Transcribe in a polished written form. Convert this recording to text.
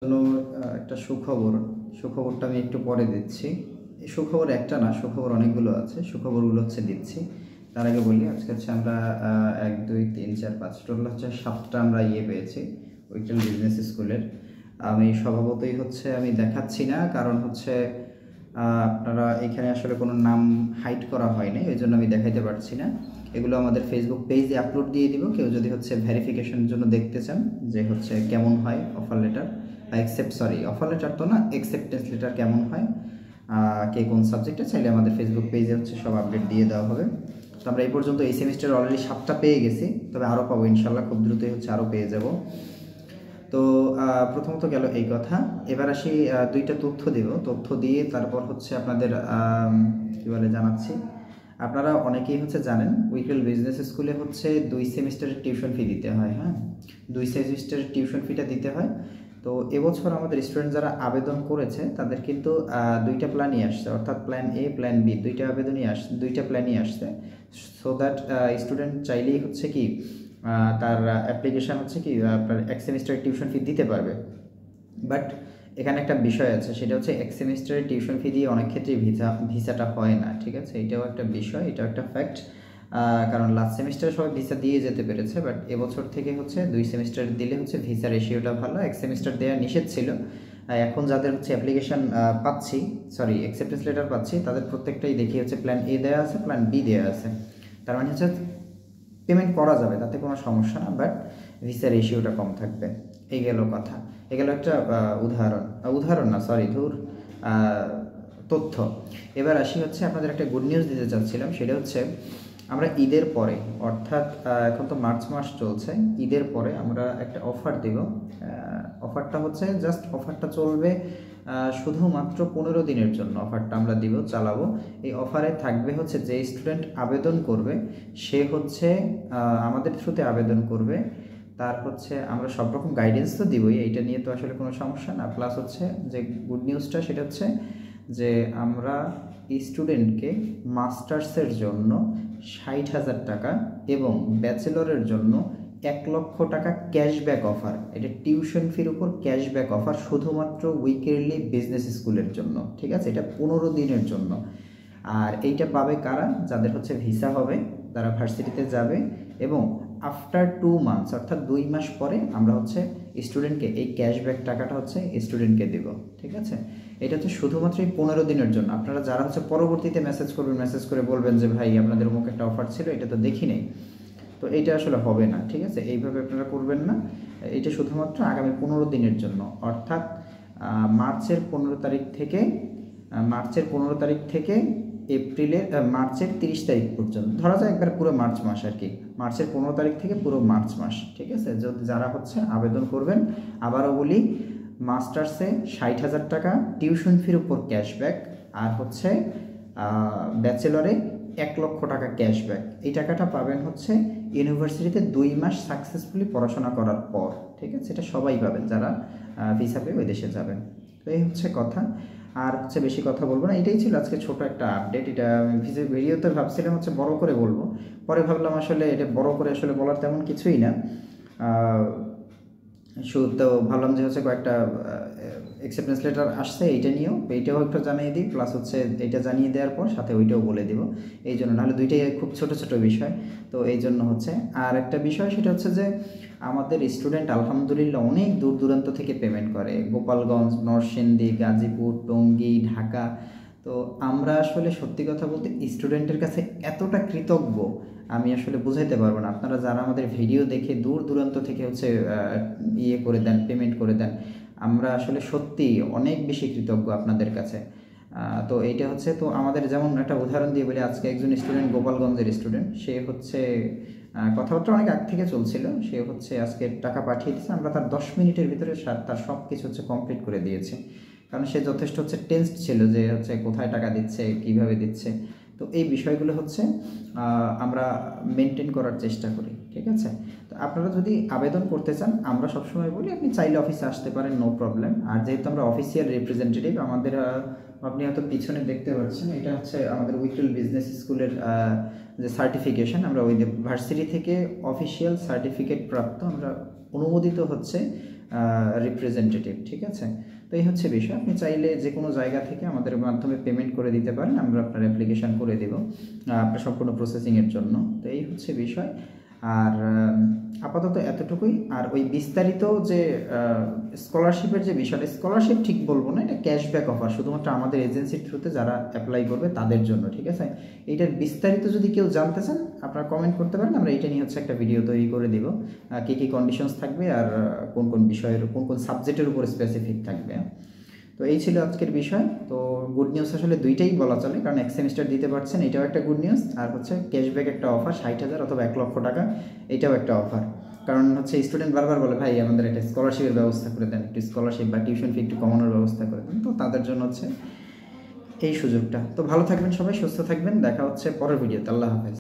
জন্য একটা সুখবরটা আমি একটু পরে দিচ্ছি। এই সুখবর একটা না, সুখবর অনেকগুলো আছে। সুখবরগুলো দিচ্ছি। তার আগে বলি আজকে আমরা ১, ২, ৩, ৪, ৫ টোটাল ৭টা আমরা পেয়েছি উইকটেল বিজনেস স্কুলের। আমি স্বভাবতই আমি দেখাচ্ছি না, কারণ আপনারা এখানে আসলে কোনো নাম হাইড করা হয়নি, ওই জন্য আমি দেখাইতে পারছি না। এগুলো আমাদের ফেসবুক পেজে আপলোড দিয়ে দিব। কেউ যদি ভেরিফিকেশনের জন্য দেখতে চান যে কেমন হয় অফার লেটার, অফার লেটার তো না, অ্যাকসেপ্টেন্স লেটার কেমন হয়, কে কোন সাবজেক্টে, চাইলে আমাদের ফেসবুক পেজে সব আপডেট দিয়ে দেওয়া হবে। তো আমরা এই পর্যন্ত এই সেমিস্টার অলরেডি 7টা পেয়ে গেছি, তবে আরও পাবো ইনশাল্লাহ, খুব দ্রুতই আরও পেয়ে যাব। তো প্রথমত গেল এই কথা। এবার আসি, দুইটা তথ্য দিয়ে তারপর আপনাদের কী বলে জানাচ্ছি। আপনারা অনেকেই জানেন উইকটেল বিজনেস স্কুলে 2 সেমিস্টারের টিউশন ফি দিতে হয়। হ্যাঁ, 2 সেমিস্টারের টিউশন ফিটা দিতে হয়। তো এবছর আমাদের স্টুডেন্ট যারা আবেদন করেছে তাদের কিন্তু 2টা প্ল্যানই আসছে, অর্থাৎ প্ল্যান এ, প্ল্যান বি, 2টা প্ল্যানই আসছে। সো দ্যাট স্টুডেন্ট চাইলেই কি তার অ্যাপ্লিকেশান আপনার 1 সেমিস্টারের টিউশন ফি দিতে পারবে। বাট এখানে একটা বিষয় আছে, সেটা এক সেমিস্টারের টিউশন ফি দিয়ে অনেক ক্ষেত্রেই ভিসাটা হয় না। ঠিক আছে, এটাও একটা বিষয়, এটাও একটা ফ্যাক্ট। কারণ লাস্ট সেমিস্টারে সবাই ভিসা দিয়ে যেতে পেরেছে, বাট এবছর থেকে 2 সেমিস্টার দিলে ভিসা রেশিওটা ভালো। 1 সেমিস্টার দেওয়া নিষেধ ছিল। এখন যাদের অ্যাপ্লিকেশান পাচ্ছি, অ্যাকসেপ্টেন্স লেটার পাচ্ছি, তাদের প্রত্যেকটাই দেখি প্ল্যান এ দেওয়া আছে, প্ল্যান বি দেওয়া আছে। তার মানে পেমেন্ট করা যাবে, তাতে কোনো সমস্যা না, বাট ভিসা রেশিওটা কম থাকবে। এই গেল কথা, এই গেল একটা তথ্য। এবার আসি আপনাদের একটা গুড নিউজ দিতে চাচ্ছিলাম, সেটা আমরা ঈদের পরে, অর্থাৎ এখন তো মার্চ মাস চলছে, ঈদের পরে আমরা একটা অফার দেব। অফারটা অফারটা চলবে শুধুমাত্র 15 দিনের জন্য। অফারটা আমরা চালাবো। এই অফারে থাকবে যে স্টুডেন্ট আবেদন করবে, সে আমাদের থ্রুতে আবেদন করবে, তার আমরা সব রকম গাইডেন্স তো দিবই, এইটা নিয়ে তো আসলে কোনো সমস্যা না। প্লাস যে গুড নিউজটা, সেটা যে আমরা স্টুডেন্টকে মাস্টার্সের জন্য 60,000 টাকা এবং ব্যাচেলরের জন্য 1 লক্ষ টাকা ক্যাশব্যাক অফার, এটা টিউশন ফির উপর ক্যাশব্যাক অফার শুধুমাত্র উইকলি বিজনেস স্কুলের জন্য। ঠিক আছে, এটা 15 দিনের জন্য। আর এইটা পাবে কারা? যাদের ভিসা হবে, তারা ভার্সিটিতে যাবে, এবং আফটার 2 মান্থস, অর্থাৎ 2 মাস পরে আমরা স্টুডেন্টকে এই ক্যাশব্যাক টাকাটা স্টুডেন্টকে দেব। ঠিক আছে, এটা শুধুমাত্র এই 15 দিনের জন্য। আপনারা যারা পরবর্তীতে মেসেজ করে বলবেন যে ভাই আপনাদের অমুক একটা অফার ছিল, এটা তো দেখি নেই, তো এইটা আসলে হবে না। ঠিক আছে, এইভাবে আপনারা করবেন না। এটা শুধুমাত্র আগামী 15 দিনের জন্য, অর্থাৎ মার্চের 15 তারিখ থেকে মার্চের 30 তারিখ পর্যন্ত, ধরা যায় একবার পুরো মার্চ মাস আর কি, মার্চের 15 তারিখ থেকে পুরো মার্চ মাস। ঠিক আছে, যারা আবেদন করবেন, আবারও বলি, মাস্টার্সে 60,000 টাকা টিউশন ফির উপর ক্যাশব্যাক, আর ব্যাচেলরে 1 লক্ষ টাকা ক্যাশব্যাক। এই টাকাটা পাবেন ইউনিভার্সিটিতে 2 মাস সাকসেসফুলি পড়াশোনা করার পর। ঠিক আছে, এটা সবাই পাবেন যারা ভিসা পেয়ে ওই দেশে যাবেন। তো এই কথা। আর বেশি কথা বলবো না, এটাই ছিল আজকে ছোট একটা আপডেট। এটা ভিডিওতে ভাবছিলাম বড় করে বলবো, পরে ভাবলাম আসলে এটা বড় করে বলার তেমন কিছুই না। তো ভাবলাম যে কয়েকটা অ্যাকসেপ্টেন্স লেটার আসছে, এইটাও একটু জানিয়ে দিই, প্লাস এইটা জানিয়ে দেওয়ার পর সাথে ওইটাও বলে দিব। এই জন্য, নাহলে দুইটাই খুব ছোট ছোট বিষয়, তো এই জন্য আর একটা বিষয়, সেটা যে আমাদের স্টুডেন্ট আলহামদুলিল্লাহ অনেক দূর দূরান্ত থেকে পেমেন্ট করে, গোপালগঞ্জ, নরসিংদী, গাজীপুর, টঙ্গী, ঢাকা। তো আমরা আসলে সত্যি কথা বলতে স্টুডেন্টের কাছে এতটা কৃতজ্ঞ, আমি আসলে বুঝাইতে পারবো না। আপনারা যারা আমাদের ভিডিও দেখে দূর দূরান্ত থেকে করে দেন, পেমেন্ট করে দেন, আমরা আসলে সত্যি অনেক বেশি কৃতজ্ঞ আপনাদের কাছে। তো এইটা তো আমাদের, যেমন একটা উদাহরণ দিয়ে বলি, আজকে একজন স্টুডেন্ট, গোপালগঞ্জের স্টুডেন্ট, সে কথাবার্তা অনেক আগ থেকে চলছিল, সে আজকে টাকা পাঠিয়ে দিয়েছে। আমরা তার 10 মিনিটের ভিতরে তার সব কিছু কমপ্লিট করে দিয়েছি, কারণ সে যথেষ্ট টেন্সড ছিল যে কোথায় টাকা দিচ্ছে, কিভাবে দিচ্ছে। তো এই বিষয়গুলো আমরা মেনটেন করার চেষ্টা করি। ঠিক আছে, তো আপনারা যদি আবেদন করতে চান, আমরা সবসময় বলি আপনি চাইলে অফিসে আসতে পারেন, নো প্রবলেম। আর যেহেতু আমরা অফিসিয়াল রিপ্রেজেন্টেটিভ, আমাদের আপনি হয়তো পিছনে দেখতে পাচ্ছেন, এটা আমাদের উইকটেল বিজনেস স্কুলের যে সার্টিফিকেশন, আমরা ওই ভার্সিটি থেকে অফিসিয়াল সার্টিফিকেট প্রাপ্ত, আমরা অনুমোদিত রিপ্রেজেন্টেটিভ, ঠিক আছে। তো এই হচ্ছে বিষয়। আপনি চাইলে যে কোনো জায়গা থেকে আমাদের মাধ্যমে পেমেন্ট করে দিতে পারেন, আমরা আপনার অ্যাপ্লিকেশান করে দেব আপনার সম্পূর্ণ প্রসেসিংয়ের জন্য। তো এই হচ্ছে বিষয়। আর আপাতত এতটুকুই। আর ওই বিস্তারিত যে স্কলারশিপের যে বিষয়টা, স্কলারশিপ ঠিক বলবো না, এটা ক্যাশব্যাক অফার, শুধুমাত্র আমাদের এজেন্সির থ্রুতে যারা অ্যাপ্লাই করবে তাদের জন্য, ঠিক আছে। এইটার বিস্তারিত যদি কেউ জানতে চান আপনারা কমেন্ট করতে পারেন, আমরা এইটা নিয়ে হচ্ছে একটা ভিডিও তৈরি করে দিব, কী কী কন্ডিশনস থাকবে আর কোন কোন বিষয়ের কোন কোন সাবজেক্টের উপর স্পেসিফিক থাকবে। তো এই ছিল আজকের বিষয়। তো গুড নিউজ আসলে দুইটাই বলা চলে, কারণ এক সেমিস্টার দিতে পারছেন, এটাও একটা গুড নিউজ, আর হচ্ছে ক্যাশব্যাক একটা অফার 60,000 অথবা 1,00,000 টাকা, এটাও একটা অফার। কারণ হচ্ছে স্টুডেন্ট বারবার বলে ভাই আমাদের একটা স্কলারশিপের ব্যবস্থা করে দেন, একটু স্কলারশিপ বা টিউশন ফি একটু কমানোর ব্যবস্থা করে দেন। তো তাদের জন্য হচ্ছে এই সুযোগটা। তো ভালো থাকবেন সবাই, সুস্থ থাকবেন, দেখা হচ্ছে পরের ভিডিওতে। আল্লাহ হাফেজ।